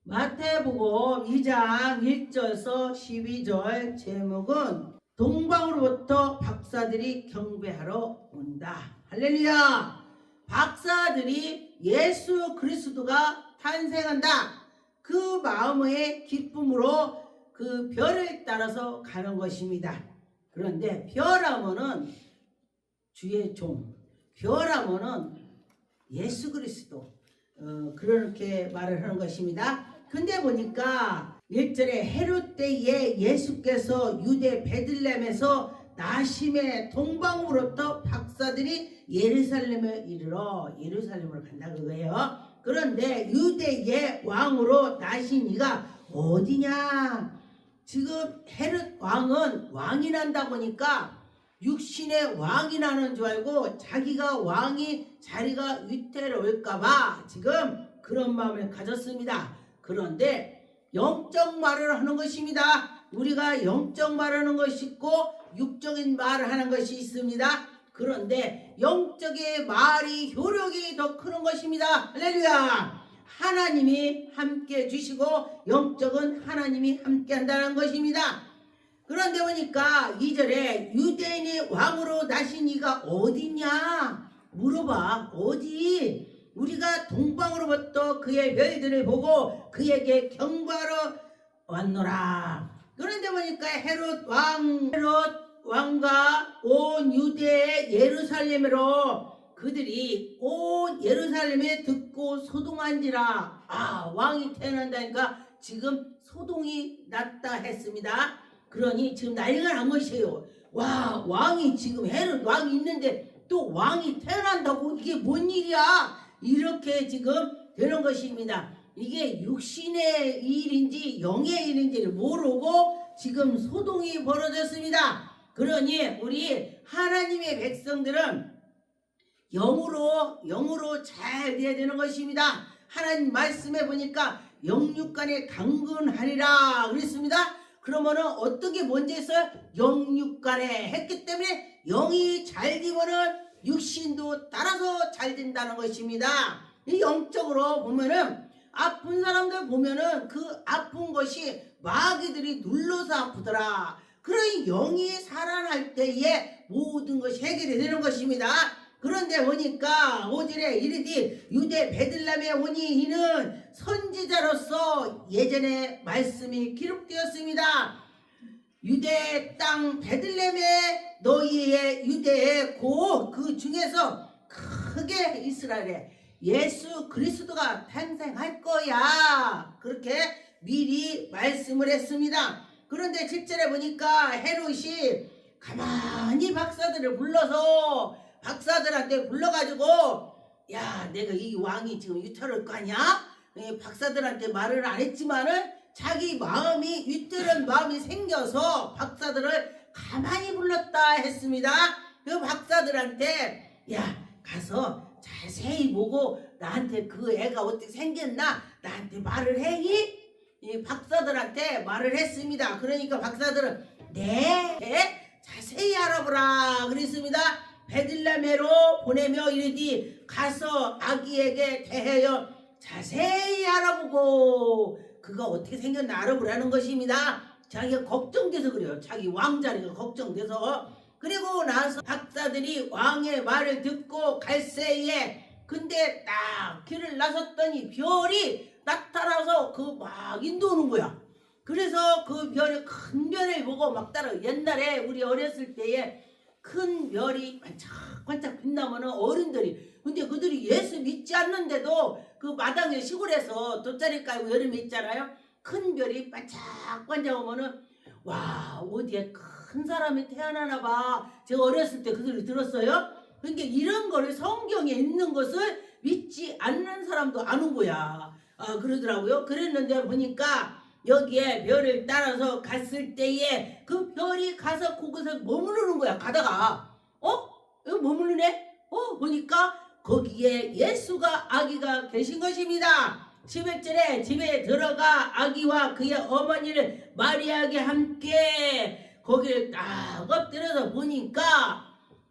마태복음 2장 1절서 12절 제목은 동방으로부터 박사들이 경배하러 온다. 할렐루야! 박사들이 예수 그리스도가 탄생한다. 그 마음의 기쁨으로 그 별을 따라서 가는 것입니다. 그런데 별하면은 주의 종, 별하면은 예수 그리스도, 그렇게 말을 하는 것입니다. 근데 보니까 1절에 헤롯 때에 예수께서 유대 베들레헴에서 나심의 동방으로부터 박사들이 예루살렘에 이르러 예루살렘으로 간다 그거예요. 그런데 유대의 왕으로 나신 이가 어디냐? 지금 헤롯 왕은 왕이 난다 보니까 육신의 왕이 나는 줄 알고 자기가 왕이 자리가 위태로울까봐 지금 그런 마음을 가졌습니다. 그런데 영적 말을 하는 것입니다. 우리가 영적 말하는 것이 있고 육적인 말을 하는 것이 있습니다. 그런데 영적의 말이 효력이 더 크는 것입니다. 할렐루야! 하나님이 함께 주시고 영적은 하나님이 함께 한다는 것입니다. 그런데 보니까 2절에 유대인이 왕으로 나신 이가 어디냐 물어봐. 어디? 우리가 동방으로부터 그의 별들을 보고 그에게 경배하러 왔노라. 그런데 보니까 헤롯 왕과 온 유대의 예루살렘으로 그들이 온 예루살렘에 듣고 소동한지라. 왕이 태어난다니까 지금 소동이 났다 했습니다. 그러니 지금 난리가 난 것이에요. 왕이 지금 헤롯 왕이 있는데 또 왕이 태어난다고? 이게 뭔 일이야? 이렇게 지금 되는 것입니다. 이게 육신의 일인지 영의 일인지를 모르고 지금 소동이 벌어졌습니다. 그러니 우리 하나님의 백성들은 영으로 잘 돼야 되는 것입니다. 하나님 말씀해 보니까 영육간에 강건하리라 그랬습니다. 그러면은 어떤 게 먼저 했어요? 영육간에 했기 때문에 영이 잘 되면은 육신도 따라서 잘 된다는 것입니다. 이 영적으로 보면은 아픈 사람들 보면은 그 아픈 것이 마귀들이 눌러서 아프더라. 그러니 영이 살아날 때에 모든 것이 해결이 되는 것입니다. 그런데 보니까 5절에 이르되 유대 베들레헴에 오니 이는 선지자로서 예전에 말씀이 기록되었습니다. 유대 땅 베들레헴에 너희의 유대의 그 중에서 크게 이스라엘에 예수 그리스도가 탄생할 거야. 그렇게 미리 말씀을 했습니다. 그런데 7절에 보니까 헤롯이 가만히 박사들을 불러서 박사들한테 불러가지고 야 내가 이 왕이 지금 위태로울 거 아니야? 박사들한테 말을 안 했지만은 자기 마음이 위태로운 마음이 생겨서 박사들을 가만히 불렀다 했습니다. 그 박사들한테 야 가서 자세히 보고 나한테 그 애가 어떻게 생겼나 나한테 말을 해이? 이 박사들한테 말을 했습니다. 그러니까 박사들은 네 자세히 알아보라 그랬습니다. 베들레헴으로 보내며 이르디 가서 아기에게 대하여 자세히 알아보고 그가 어떻게 생겼나 알아보라는 것입니다. 자기가 걱정돼서 그래요. 자기 왕자리가 걱정돼서. 그리고 나서 박사들이 왕의 말을 듣고 갈새에 근데 딱 길을 나섰더니 별이 나타나서 그 막 인도오는 거야. 그래서 그 별이 큰 별을 보고 막 따라 옛날에 우리 어렸을 때에 큰 별이 반짝반짝 빛나면은 어른들이 근데 그들이 예수 믿지 않는데도 그 마당에 시골에서 돗자리 깔고 여름에 있잖아요. 큰 별이 반짝반짝 오면은 와 어디에 큰 사람이 태어나나 봐. 제가 어렸을 때 그 소리 들었어요. 그러니까 이런 거를 성경에 있는 것을 믿지 않는 사람도 아는 거야. 그러더라고요. 그랬는데 보니까 여기에 별을 따라서 갔을 때에 그 별이 가서 그곳에 머무르는 거야. 가다가 여기 머무르네? 보니까 거기에 예수가 아기가 계신 것입니다. 11절에 집에 들어가 아기와 그의 어머니를 마리아에게 함께 거기를 딱 엎드려서 보니까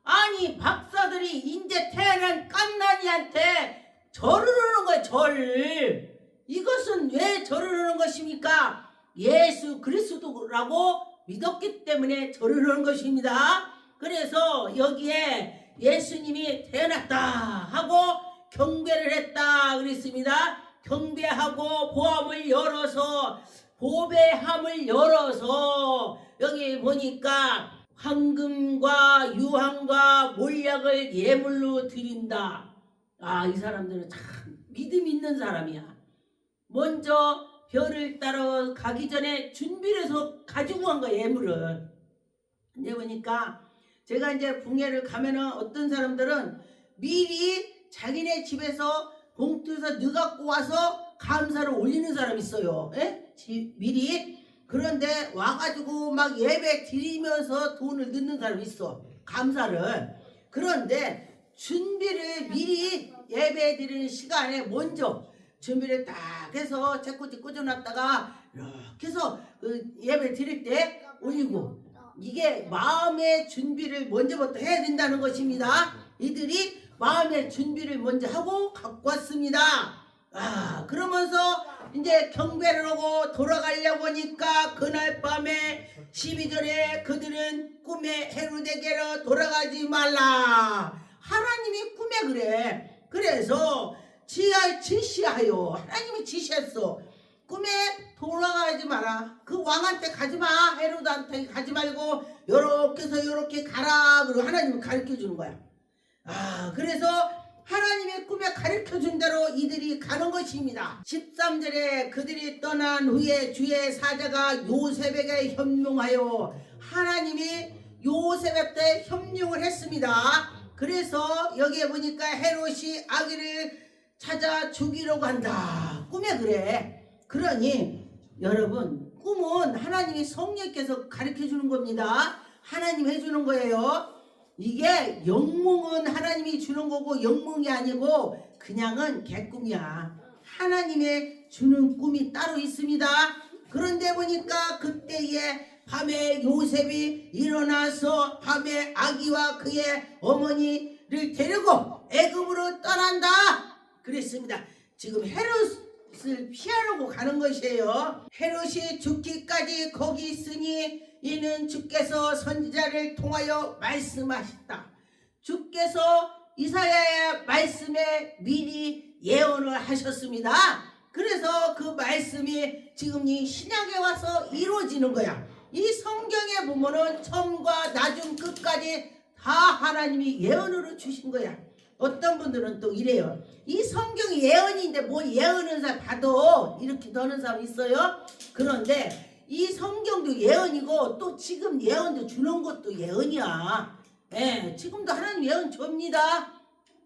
아니 박사들이 인제 태어난 깐난이한테 절을 하는 거야. 절. 이것은 왜 절을 하는 것입니까? 예수 그리스도라고 믿었기 때문에 절을 하는 것입니다. 그래서 여기에 예수님이 태어났다 하고 경배를 했다 그랬습니다. 경배하고 보함을 열어서 보배함을 열어서 여기 보니까 황금과 유황과 몰약을 예물로 드린다. 이 사람들은 참 믿음 있는 사람이야. 먼저 별을 따러 가기 전에 준비를 해서 가지고 간 거야, 예물을. 근데 보니까 제가 이제 궁예를 가면은 어떤 사람들은 미리 자기네 집에서 봉투에서 넣어갖고 와서 감사를 올리는 사람이 있어요. 미리. 그런데 와가지고 막 예배 드리면서 돈을 넣는 사람이 있어. 감사를. 그런데 준비를 미리 예배 드리는 시간에 먼저 준비를 딱 해서 책꽂이 꽂아놨다가 이렇게 해서 그 예배 드릴 때 올리고, 이게 마음의 준비를 먼저부터 해야 된다는 것입니다. 이들이 마음의 준비를 먼저 하고 갖고 왔습니다. 그러면서 이제 경배를 하고 돌아가려고 하니까 그날 밤에 12절에 그들은 꿈에 헤로데게로 돌아가지 말라. 하나님이 꿈에 그래. 그래서 지시하여 하나님이 지시했어. 꿈에 돌아가지 마라. 그 왕한테 가지 마. 헤로드한테 가지 말고 요렇게 해서 요렇게 가라. 그리고 하나님이 가르쳐 주는 거야. 그래서 하나님의 꿈에 가르쳐 준 대로 이들이 가는 것입니다. 13절에 그들이 떠난 후에 주의 사자가 요셉에게 현명하여, 하나님이 요셉한테 협력을 했습니다. 그래서 여기에 보니까 헤롯이 아기를 찾아 죽이려고 한다. 꿈에 그래. 그러니 여러분, 꿈은 하나님이 성령께서 가르쳐 주는 겁니다. 하나님 해주는 거예요. 이게 영몽은 하나님이 주는 거고 영몽이 아니고 그냥은 개꿈이야. 하나님의 주는 꿈이 따로 있습니다. 그런데 보니까 그때에 밤에 요셉이 일어나서 밤에 아기와 그의 어머니를 데리고 애굽으로 떠난다 그랬습니다. 지금 헤롯을 피하려고 가는 것이에요. 헤롯이 죽기까지 거기 있으니 이는 주께서 선지자를 통하여 말씀하셨다. 주께서 이사야의 말씀에 미리 예언을 하셨습니다. 그래서 그 말씀이 지금 이 신약에 와서 이루어지는 거야. 이 성경에 보면은 처음과 나중 끝까지 다 하나님이 예언으로 주신 거야. 어떤 분들은 또 이래요. 이 성경이 예언인데 뭐 예언을 봐도 이렇게 더는 사람 있어요. 그런데 이 성경도 예언이고 또 지금 예언도 주는 것도 예언이야. 지금도 하나님 예언 줍니다.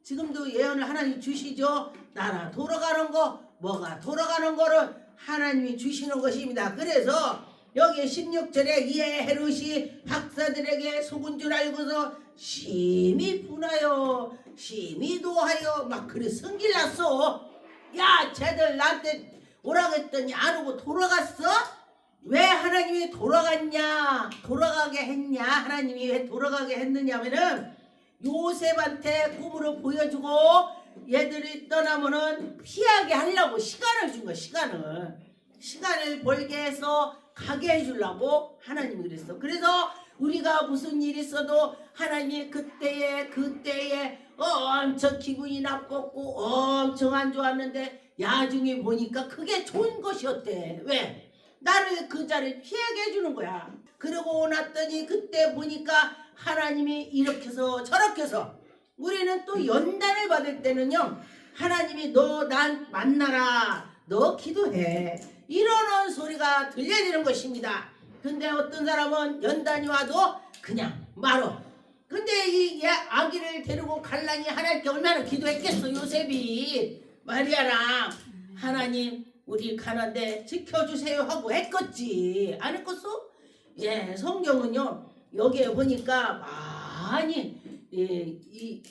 지금도 예언을 하나님 주시죠. 나라 돌아가는 거, 뭐가 돌아가는 거를 하나님이 주시는 것입니다. 그래서 여기 16절에 이에 헤롯이 박사들에게 속은 줄 알고서 심히 분하여 심히 노하여 막 그래 성질났어. 야, 쟤들 나한테 오라고 했더니 안 오고 돌아갔어? 왜 하나님이 돌아가게 했냐? 하나님이 왜 돌아가게 했느냐면은 요셉한테 꿈으로 보여주고 얘들이 떠나면은 피하게 하려고 시간을 준 거야. 시간을 벌게 해서 가게 해주려고 하나님이 그랬어. 그래서 우리가 무슨 일이 있어도 하나님이 그때에 엄청 기분이 나빴고 엄청 안 좋았는데 야중에 보니까 그게 좋은 것이었대. 왜? 나를 그 자리에 피하게 해주는 거야. 그러고 났더니 그때 보니까 하나님이 이렇게 해서 저렇게 해서 우리는 또 연단을 받을 때는요, 하나님이 너 난 만나라, 너 기도해, 이러는 소리가 들려지는 것입니다. 근데 어떤 사람은 연단이 와도 그냥 말어. 근데 이 아기를 데리고 갈라니 하나님께 얼마나 기도했겠어. 요셉이 마리아랑 하나님 우리 가는데 지켜주세요 하고 했겠지. 안 했겠어? 성경은요 여기에 보니까 많이 이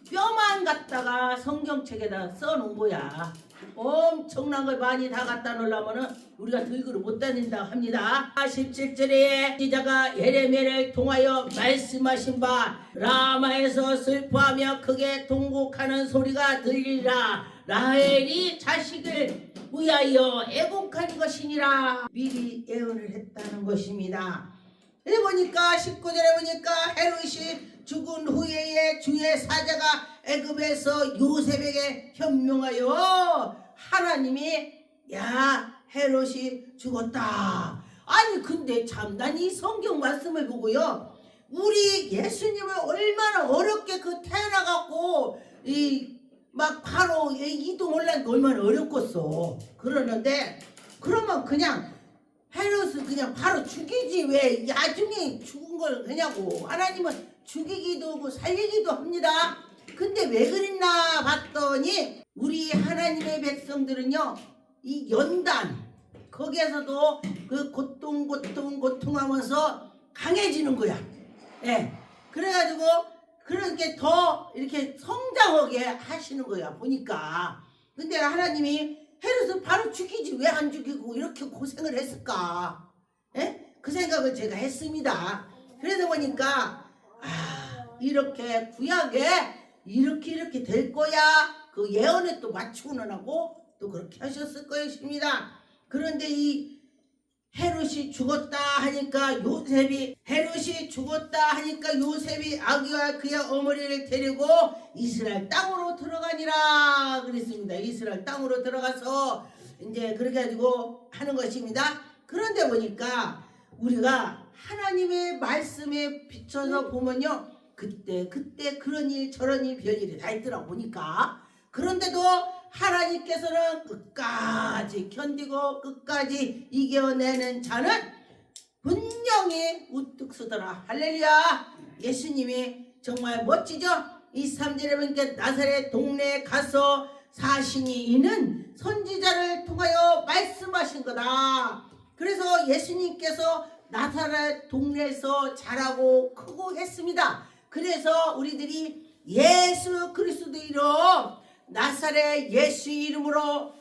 뼈만 갖다가 성경책에다 써놓은 거야. 엄청난 걸 많이 다 갖다 놓으려면은 우리가 들고를 못 다닌다 합니다. 17절에 지자가 예레미야를 통하여 말씀하신 바 라마에서 슬퍼하며 크게 통곡하는 소리가 들리라. 라헬이 자식을 위하여 애곡한 것이니라 미리 예언을 했다는 것입니다. 여기 보니까 19절에 보니까 헤롯이 죽은 후에 주의 사자가 애굽에서 요셉에게 현명하여 하나님이 야 헤롯이 죽었다. 아니 근데 참 난 이 성경 말씀을 보고요 우리 예수님을 얼마나 어렵게 그 태어나갖고 이 막 바로 이동을 하는 게 얼마나 어렵겠어. 그러는데 그러면 그냥 헤롯을 그냥 바로 죽이지 왜 나중에 죽은 걸 그냐고. 하나님은 죽이기도 하고 살리기도 합니다. 근데 왜 그랬나 봤더니 우리 하나님의 백성들은요 이 연단 거기에서도 그 고통하면서 강해지는 거야. 예. 그래가지고 그렇게 더 이렇게 성장하게 하시는 거야 보니까. 근데 하나님이 헤롯을 바로 죽이지 왜 안 죽이고 이렇게 고생을 했을까? 예? 그 생각을 제가 했습니다. 그래서 보니까 이렇게 구약에 이렇게 될 거야 그 예언에 또 맞추고는 하고 또 그렇게 하셨을 것입니다. 그런데 이 헤롯이 죽었다 하니까 요셉이 아기와 그의 어머니를 데리고 이스라엘 땅으로 들어가니라 그랬습니다. 이스라엘 땅으로 들어가서 이제 그렇게 가지고 하는 것입니다. 그런데 보니까 우리가 하나님의 말씀에 비춰서 보면요 그때 그런 일 저런 일 별일이 다 있더라고 보니까. 그런데도 하나님께서는 끝까지 견디고 끝까지 이겨내는 자는 분명히 우뚝 서더라. 할렐루야. 예수님이 정말 멋지죠. 23절에 보니까 나사렛 동네에 가서 사신이 있는 선지자를 통하여 말씀하신 거다. 그래서 예수님께서 나사렛 동네에서 자라고 크고 했습니다. 그래서 우리들이 예수 그리스도 이름 나사렛 예수 이름으로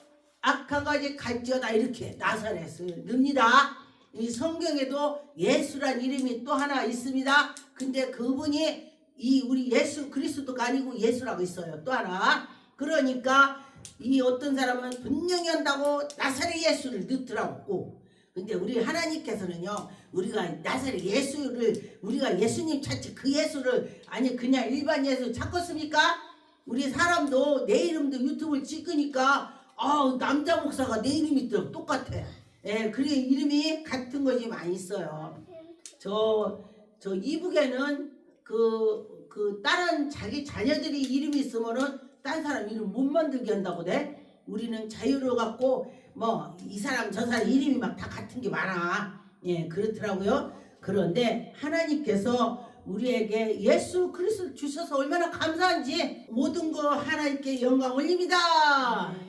악한 가지 갈지어다 이렇게 나사렛을 넣습니다. 이 성경에도 예수란 이름이 또 하나 있습니다. 근데 그분이 이 우리 예수 그리스도가 아니고 예수라고 있어요. 또 하나. 그러니까 이 어떤 사람은 분명히 한다고 나사렛 예수를 넣더라고. 근데 우리 하나님께서는요 우리가 나사렛 예수를 우리가 예수님 찾지 그 예수를 아니 그냥 일반 예수 찾겠습니까? 우리 사람도 내 이름도 유튜브를 찍으니까 남자 목사가 내 이름이 또 똑같아. 예, 그래 이름이 같은 것이 많이 있어요. 저 이북에는 그 다른 자기 자녀들이 이름이 있으면은 딴 사람 이름 못 만들게 한다고 돼. 우리는 자유를 갖고 뭐 이 사람 저 사람 이름이 막 다 같은 게 많아. 예, 그렇더라고요. 그런데 하나님께서 우리에게 예수 그리스도 주셔서 얼마나 감사한지 모든 거 하나님께 영광 올립니다.